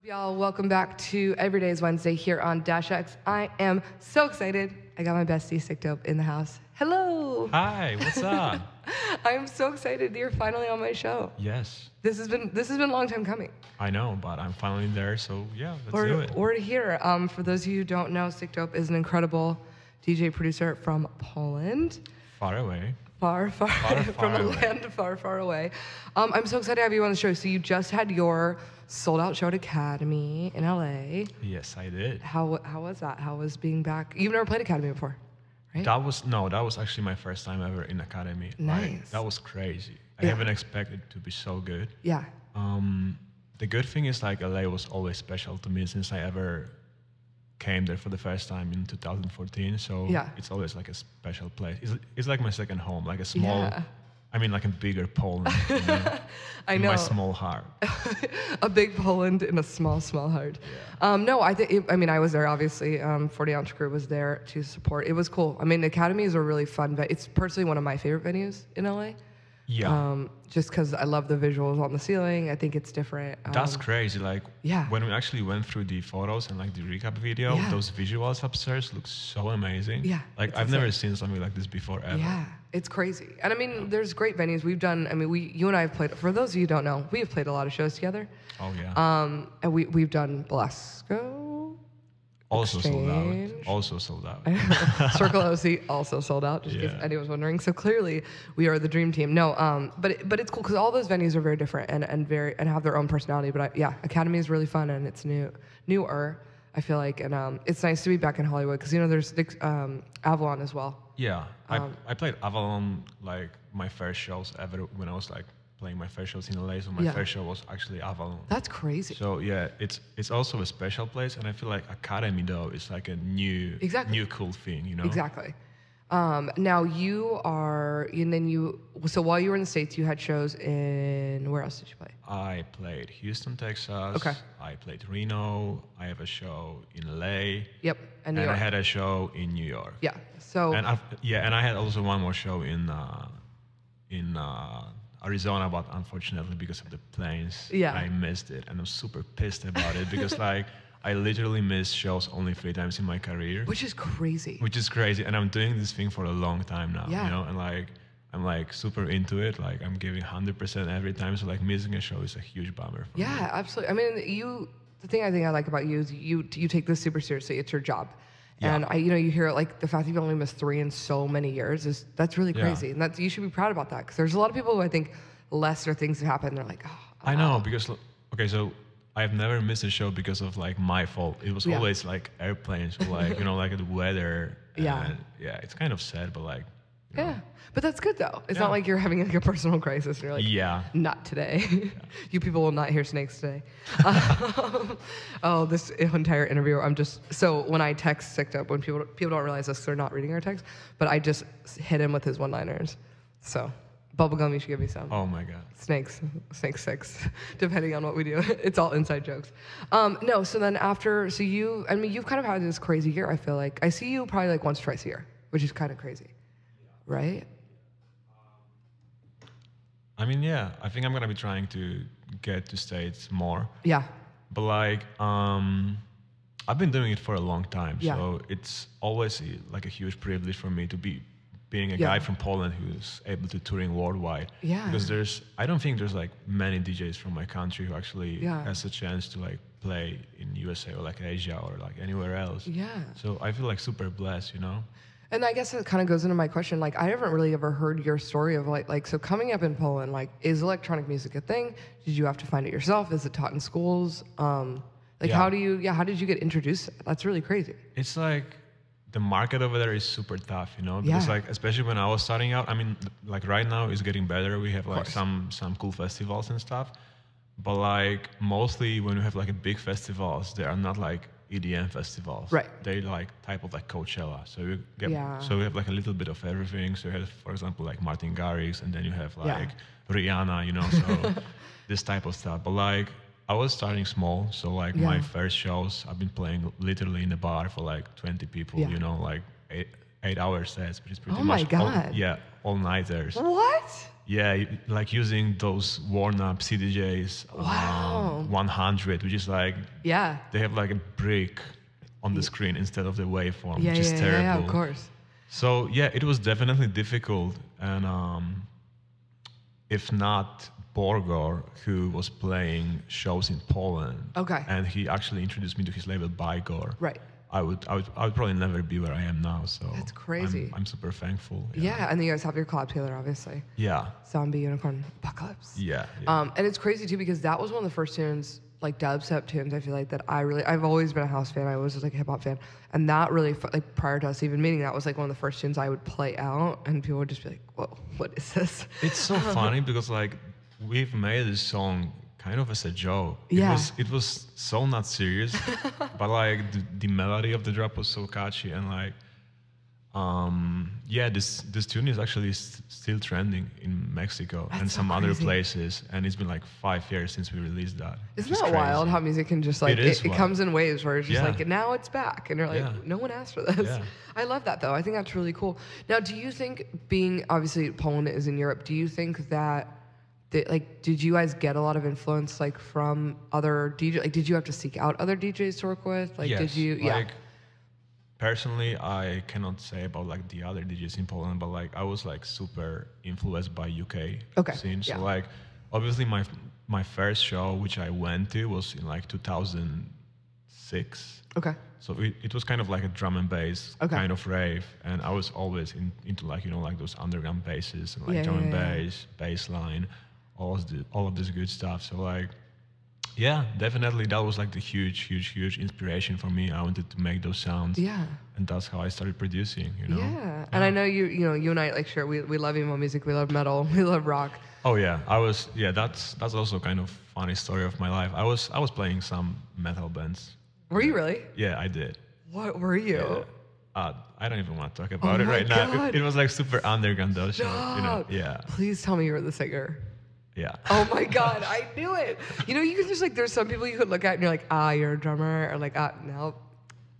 Y'all, welcome back to Everyday's Wednesday here on Dash X. I am so excited. I got my bestie Sikdope in the house. Hello. Hi, what's up? I'm so excited you're finally on my show. Yes, This has been a long time coming. I know, but I'm finally there, so yeah, let's do it. We're here. For those of you who don't know, Sikdope is an incredible DJ producer from Poland. Far away. Far from a away. land far away. I'm so excited to have you on the show. So you just had your sold out show at Academy in LA. Yes, I did. How was that? How was being back? You've never played Academy before, right? That was actually my first time ever in Academy. Nice. Like, that was crazy. I Yeah. haven't expected it to be so good. Yeah. The good thing is like LA was always special to me since I ever came there for the first time in 2014. So Yeah. it's always like a special place. It's like my second home, like a small. Yeah. I mean, like a bigger Poland. You know, I in know. my small heart. A big Poland in a small heart. No, I was there, obviously. 40 Ounce Crew was there to support. It was cool. I mean, Academy is a really fun It's personally one of my favorite venues in LA. Yeah. Just because I love the visuals on the ceiling. I think it's different. That's crazy. Like, yeah. when we actually went through the photos and like the recap video, Yeah. those visuals upstairs look so amazing. Yeah, Like, it's I've insane. never seen something like this before ever. Yeah, it's crazy. And I mean, there's great venues. We've done, you and I have played, for those of you who don't know, we have played a lot of shows together. Oh, yeah. And we've done Belasco. Also sold Exchange. out. Also sold out. Circle OC also sold out, just in case Yeah. anyone's wondering. So clearly, we are the dream team. No, but it's cool because all those venues are very different and have their own personality. But Academy is really fun and it's newer. I feel like, and it's nice to be back in Hollywood because there's Avalon as well. Yeah. I played Avalon like my first shows ever when I was like playing my first shows in LA. So my Yeah. first show was actually Avalon. That's crazy. So yeah, it's also a special place, and I feel like Academy though is like a new cool thing, you know? Exactly. Now so while you were in the States, you had shows in, where else did you play? I played Houston, Texas. Okay. I played Reno. I have a show in LA. Yep, and New And York. I had a show in New York. Yeah, so, And I had also one more show in Arizona, but unfortunately because of the planes, Yeah. I missed it, and I'm super pissed about it because like I literally missed shows only 3 times in my career, which is crazy. which is crazy. And I'm doing this thing for a long time now, Yeah. you know, and like I'm like super into it. Like I'm giving 100% every time. So like missing a show is a huge bummer for me. Yeah, absolutely. I mean, the thing I think I like about you is you take this super seriously. It's your job. Yeah. And you hear like the fact that you've only missed 3 in so many years that's really Yeah. crazy. And you should be proud about that because there's a lot of people who I think lesser things have happened. They're like, oh, I know because okay, so I've never missed a show because of like my fault. It was Yeah. always like airplanes or like like the weather. Yeah. And, yeah, it's kind of sad, but like yeah. But that's good though. It's Yeah. not like you're having like a personal crisis and you're like, yeah. not today. You people will not hear snakes today. This entire interview, so when I text Sikdope, when people don't realize this, they're not reading our text, but I just hit him with his one-liners. So, bubblegum, you should give me some. Oh my god. Snake 6, depending on what we do. It's all inside jokes. No, so then you've kind of had this crazy year, I feel like. I see you probably like once, twice a year, which is kind of crazy, right? I mean, yeah, I think I'm gonna be trying to get to States more. Yeah. But like, I've been doing it for a long time, Yeah. so it's always like a huge privilege for me to being a Yeah. guy from Poland who's able to touring worldwide. Yeah. Because I don't think there's like many DJs from my country who actually Yeah. has a chance to like play in USA or like Asia or like anywhere else. Yeah. So I feel like super blessed, you know? And I guess it kind of goes into my question. Like, I haven't really ever heard your story of so coming up in Poland, like, is electronic music a thing? Did you have to find it yourself? Is it taught in schools? Yeah. How did you get introduced? That's really crazy. It's like the market over there is super tough, you know, because Yeah. like especially when I was starting out. I mean, like right now it's getting better. We have like course. some cool festivals and stuff, but like mostly when we have like a big festivals, they are not like EDM festivals. Right. They like type of like Coachella. So Yeah. so we have like a little bit of everything. So you have, for example, like Martin Garrix, and then you have Yeah. like Rihanna, you know, so this type of stuff. But like I was starting small, so like Yeah. my first shows, I've been playing literally in a bar for like 20 people, Yeah. you know, like 8 hour sets, which is pretty Oh my much God. all nighters. What? Yeah, like using those worn up CDJs. Wow. 100, which is like Yeah. they have like a brick on the screen instead of the waveform, Yeah, which is terrible. yeah, of course. So yeah, it was definitely difficult, and if not Borgor, who was playing shows in Poland, Okay. and he actually introduced me to his label Bygor. Right. I would probably never be where I am now. So That's crazy. I'm super thankful. Yeah, and then you guys have your collab together, obviously. Yeah. Zombie Unicorn Apocalypse. Yeah. And it's crazy too because that was one of the first tunes, like dubstep tunes. I feel like that I've always been a house fan. I was just like a hip hop fan, and that really like prior to us even meeting, that was like one of the first tunes I would play out, and people would just be like, "Whoa, what is this?" It's so funny because like we've made this song kind of as a joke. Yeah. It was so not serious, but like the melody of the drop was so catchy, and like this tune is actually still trending in Mexico and so some other crazy. places, and it's been like 5 years since we released that. Isn't which is that wild crazy. how music can just like It it comes in waves where it's just Yeah. like now it's back and you're like Yeah. no one asked for this. Yeah. I love that though. I think that's really cool. Now, do you think being obviously Poland is in Europe, do you think that like did you guys get a lot of influence like from other DJs? Like did you have to seek out other DJs to work with? Like Yes, did you like, personally, I cannot say about like the other DJs in Poland, but like I was like super influenced by UK scene. So yeah. like obviously my first show which I went to was in like 2006. Okay. So it was kind of like a drum and bass Okay. kind of rave, and I was always into like like those underground basses and like Yeah, drum and yeah, bass, bass line, all of this good stuff. So like. Yeah, definitely. That was like the huge inspiration for me. I wanted to make those sounds. Yeah. And that's how I started producing, Yeah. And I know you and I like sure we love emo music, we love metal, we love rock. Oh yeah. That's also kind of funny story of my life. I was playing some metal bands. Were you really? Yeah, I did. What were you? Yeah. I don't even want to talk about it my right now. God. It was like super underground though, so Stop. yeah. Please tell me you were the singer. Yeah. Oh my God, I knew it. You can just like, there's some people you could look at and you're like, you're a drummer, or like, no,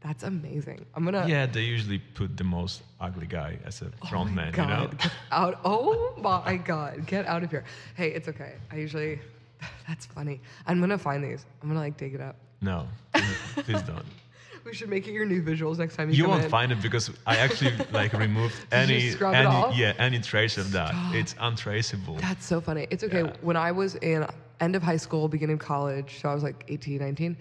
that's amazing. I'm gonna. Yeah, they usually put the most ugly guy as a front man, God, get out. Oh my God, get out of here. Hey, it's okay. That's funny. I'm gonna find these. I'm gonna like dig it up. No, please don't. We should make it your new visuals next time you You come won't in. find it because I actually like removed Did you scrub it off? any trace of that. It's untraceable. That's so funny. It's okay. Yeah. When I was in end of high school, beginning of college, so I was like 18, 19,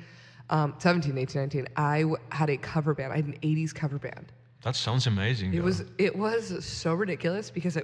17, 18, 19, I had a cover band. I had an 80s cover band. That sounds amazing. It was so ridiculous because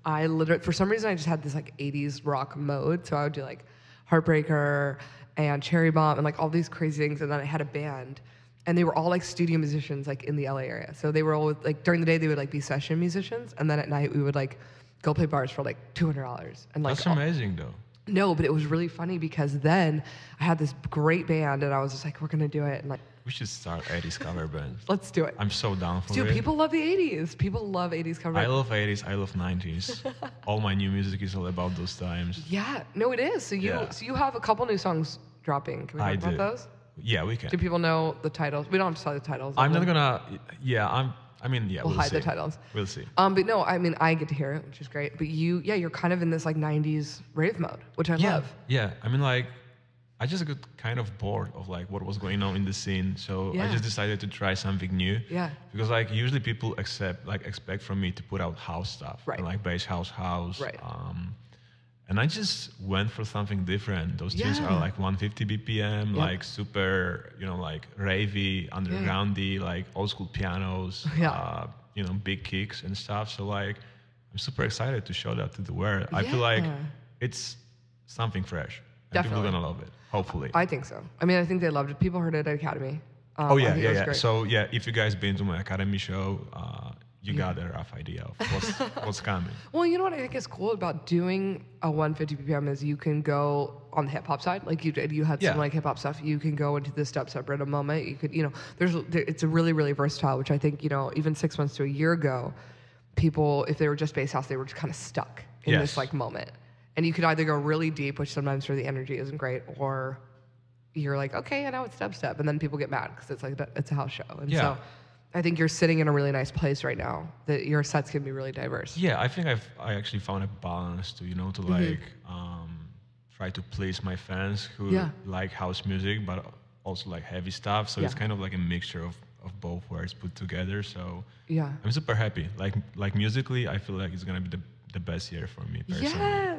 I literally, for some reason, I just had this like 80s rock mode. So I would do like Heartbreaker and Cherry Bomb and like all these crazy things. And then I had a band. And they were all like studio musicians, like in the LA area. So they were all like during the day they would like be session musicians, and then at night we would like go play bars for like $200. And like That's amazing though. No, but it was really funny because then I had this great band, and I was just like, we're gonna do it, and like We should start 80s cover bands. let's do it. I'm so down for Dude, it. people love the 80s. People love 80s cover. I love 80s. I love 90s. All my new music is all about those times. Yeah, no, it is. So you have a couple new songs dropping. Can we talk about do. those? Yeah, we can. Do people know the titles? We don't have to tell the titles. I'm not We'll gonna. Yeah, we'll hide see. the titles. We'll see. But no, I mean, I get to hear it, which is great. But you're kind of in this like 90s rave mode, which I love. Yeah. I mean, like, I just got kind of bored of like what was going on in the scene, so I Yeah. just decided to try something new. Yeah. Because like usually people expect from me to put out house stuff, Right. and, like bass house. Right. And I just went for something different. Those tunes Yeah. are like 150 BPM, Yep. like super, like ravey, undergroundy, like old school pianos, Yeah. big kicks and stuff. So like, I'm super excited to show that to the world. I feel like Yeah. it's something fresh. And Definitely. people are gonna love it, hopefully. I think so. I mean, I think they loved it. People heard it at Academy. Oh I think it was yeah. great. So yeah, if you guys been to my Academy show, you got a rough idea of what's coming. Well, you know what I think is cool about doing a 150 BPM is you can go on the hip hop side, like you did. You had some Yeah. like hip hop stuff. You can go into the step separate a moment. You could, it's a really, really versatile, which I think, even 6 months to a year ago, people, if they were just bass house, they were just kind of stuck in Yes. this like moment. And you could either go really deep, which sometimes for the energy isn't great, or you're like, okay, and now it's dubstep, and then people get mad because it's like it's a house show. And Yeah. so I think you're sitting in a really nice place right now. That your sets can be really diverse. Yeah, I think I actually found a balance to to like try to please my fans who like house music, but also like heavy stuff. So it's kind of like a mixture of both worlds put together. So I'm super happy. Like musically, I feel like it's gonna be the best year for me personally.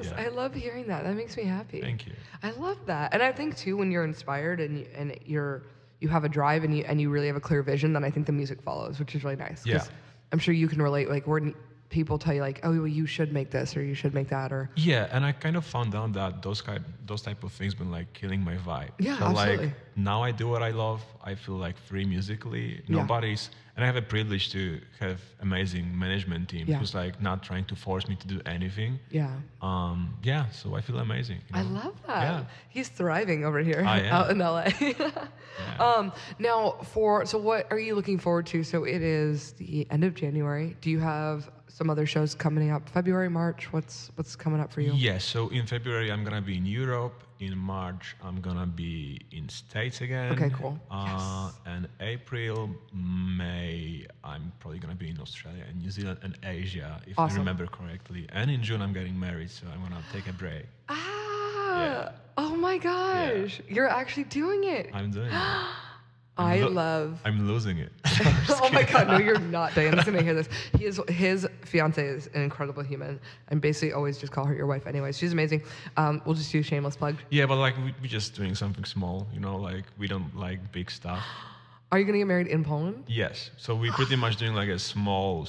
Yes, I love hearing that. That makes me happy. Thank you. I love that, and I think too when you're inspired and you have a drive and you really have a clear vision, then I think the music follows, which is really nice. Yeah. I'm sure you can relate. Like when people tell you like, oh, well, you should make this or you should make that or. Yeah, and I kind of found out that those type of things been like killing my vibe. Yeah, so absolutely. Like now I do what I love. I feel like free musically. Nobody's and I have a privilege to have amazing management team who's like not trying to force me to do anything. Yeah. So I feel amazing. I love that. Yeah. He's thriving over here I am. out in LA. Now so what are you looking forward to? So it is the end of January. Do you have some other shows coming up? February, March? What's coming up for you? Yeah, so in February I'm gonna be in Europe. In March I'm gonna be in States again. Okay, cool. And April, May I'm probably gonna be in Australia and New Zealand and Asia, if I remember correctly. And in June I'm getting married, so I'm gonna take a break. Oh my gosh. Yeah. You're actually doing it. I'm doing it. I'm losing it. Oh my God, no, you're not. Diana's gonna hear this. His fiance is an incredible human, and basically always just call her your wife. Anyway, she's amazing. We'll just do a shameless plug. Yeah, but like we're just doing something small, like we don't like big stuff. Are you gonna get married in Poland? Yes. So we're pretty much doing like a small,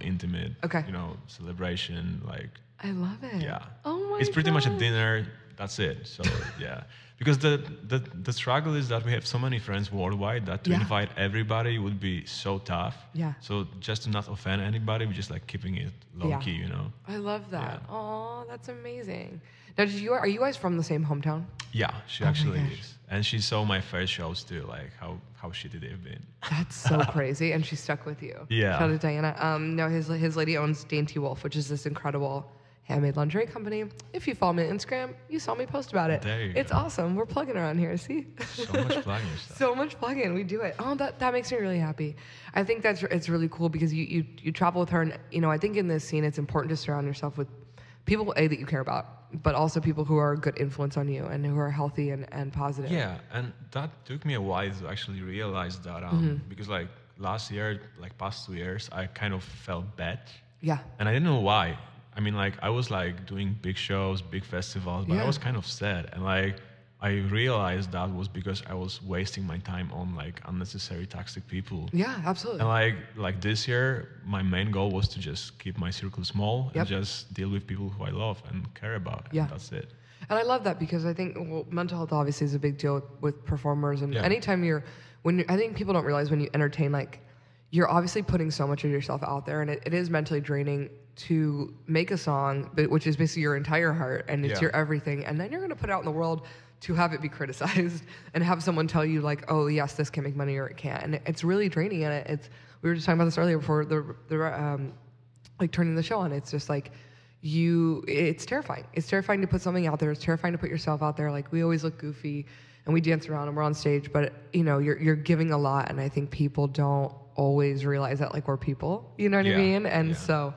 intimate, okay, celebration. Like I love it. Yeah. Oh my. It's pretty much a dinner. That's it. So yeah. Because the struggle is that we have so many friends worldwide that to invite everybody would be so tough. Yeah. So just to not offend anybody, we're just like keeping it low key, I love that. Yeah. Oh, that's amazing. Now, are you guys from the same hometown? Yeah, she actually is, and she saw my first shows too, like how shitty they've been. That's so crazy, and she stuck with you. Yeah. Shout out to Diana. No, his lady owns Dainty Wolf, which is this incredible handmade lingerie company. If you follow me on Instagram, you saw me post about it. There you It's go. Awesome. We're plugging around here. See? So much plugging stuff. So much plugging. We do it. Oh, that makes me really happy. I think it's really cool because you travel with her, and I think in this scene it's important to surround yourself with people that you care about, but also people who are a good influence on you and who are healthy and positive. Yeah, and that took me a while to actually realize that because like last year, like past 2 years, I kind of felt bad. Yeah. And I didn't know why. I mean, like, I was, like, doing big shows, big festivals, but I was kind of sad. And, like, I realized that was because I was wasting my time on, like, unnecessary toxic people. Yeah, absolutely. And, like this year, my main goal was to just keep my circle small and just deal with people who I love and care about. Yeah. And that's it. And I love that because I think mental health obviously is a big deal with performers. And anytime I think people don't realize when you entertain, like, you're obviously putting so much of yourself out there, and it is mentally draining to make a song, which is basically your entire heart, and it's your everything, and then you're going to put it out in the world to have it be criticized and have someone tell you like, oh yes, this can make money or it can't, and it's really draining. And we were just talking about this earlier before the like turning the show on. It's just like it's terrifying. It's terrifying to put something out there. It's terrifying to put yourself out there. Like we always look goofy and we dance around and we're on stage, but you're giving a lot, and I think people don't always realize that like we're people, you know what I mean? And so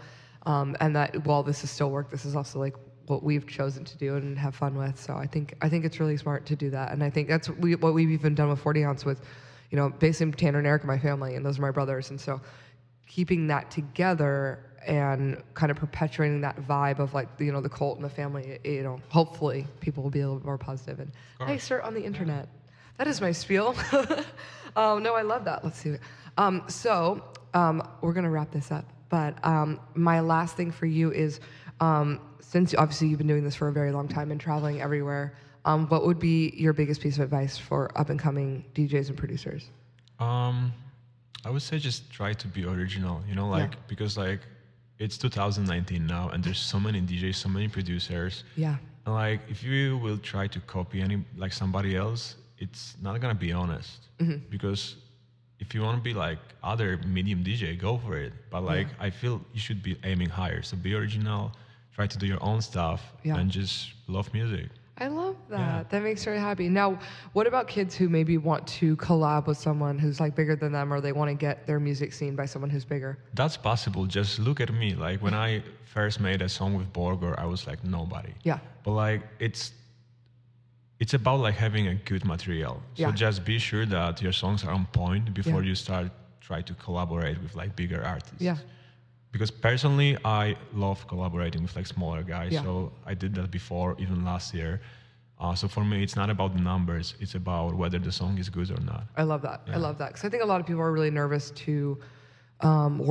and that while this is still work, this is also like what we've chosen to do and have fun with. So I think it's really smart to do that, and I think that's what we've even done with 40 ounce with, basically Tanner and Eric are my family, and those are my brothers, and so keeping that together and kind of perpetuating that vibe of like the cult and the family. Hopefully people will be a little bit more positive and nicer on the internet. That is my spiel. No, I love that. Let's see. So we're gonna wrap this up. But my last thing for you is, since obviously you've been doing this for a very long time and traveling everywhere, what would be your biggest piece of advice for up-and-coming DJs and producers? I would say just try to be original, because like it's 2019 now and there's so many DJs, so many producers. Yeah. And like if you will try to copy somebody else, it's not gonna be honest. Because if you want to be like other medium DJ, go for it. But like, I feel you should be aiming higher. So be original, try to do your own stuff, and just love music. I love that. Yeah. That makes me really happy. Now, what about kids who maybe want to collab with someone who's like bigger than them, or they want to get their music seen by someone who's bigger? That's possible. Just look at me. Like when I first made a song with Borgor, I was like nobody. Yeah. But like it's about like having a good material. So Yeah. just be sure that your songs are on point before you start try to collaborate with like bigger artists. Yeah. Because personally, I love collaborating with like smaller guys. Yeah. So I did that before, even last year. So for me, it's not about the numbers. It's about whether the song is good or not. I love that. Yeah. I love that. Because I think a lot of people are really nervous to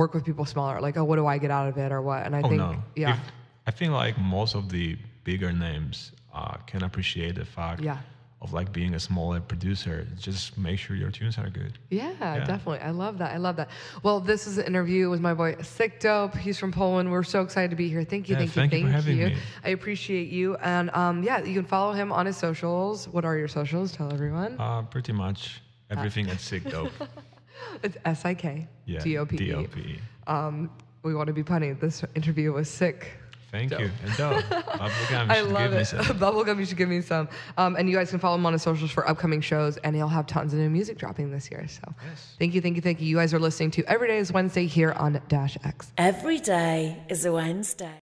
work with people smaller. Like, oh, what do I get out of it or what? And I think, yeah. I think like most of the bigger names can appreciate the fact of like being a smaller producer. Just make sure your tunes are good. Yeah, definitely. I love that. I love that. Well, this is an interview with my boy Sikdope. He's from Poland. We're so excited to be here. Thank you, thank you for having me. I appreciate you. And you can follow him on his socials. What are your socials? Tell everyone. Pretty much everything at Sikdope. It's SIK. Yeah, DOPE. DOPE. We want to be punny. This interview was sick. Thank you. And bubblegum, I love it. Bubblegum, you should give me some. And you guys can follow him on his socials for upcoming shows, and he'll have tons of new music dropping this year. So thank you. You guys are listening to Every Day is Wednesday here on Dash X. Every day is a Wednesday.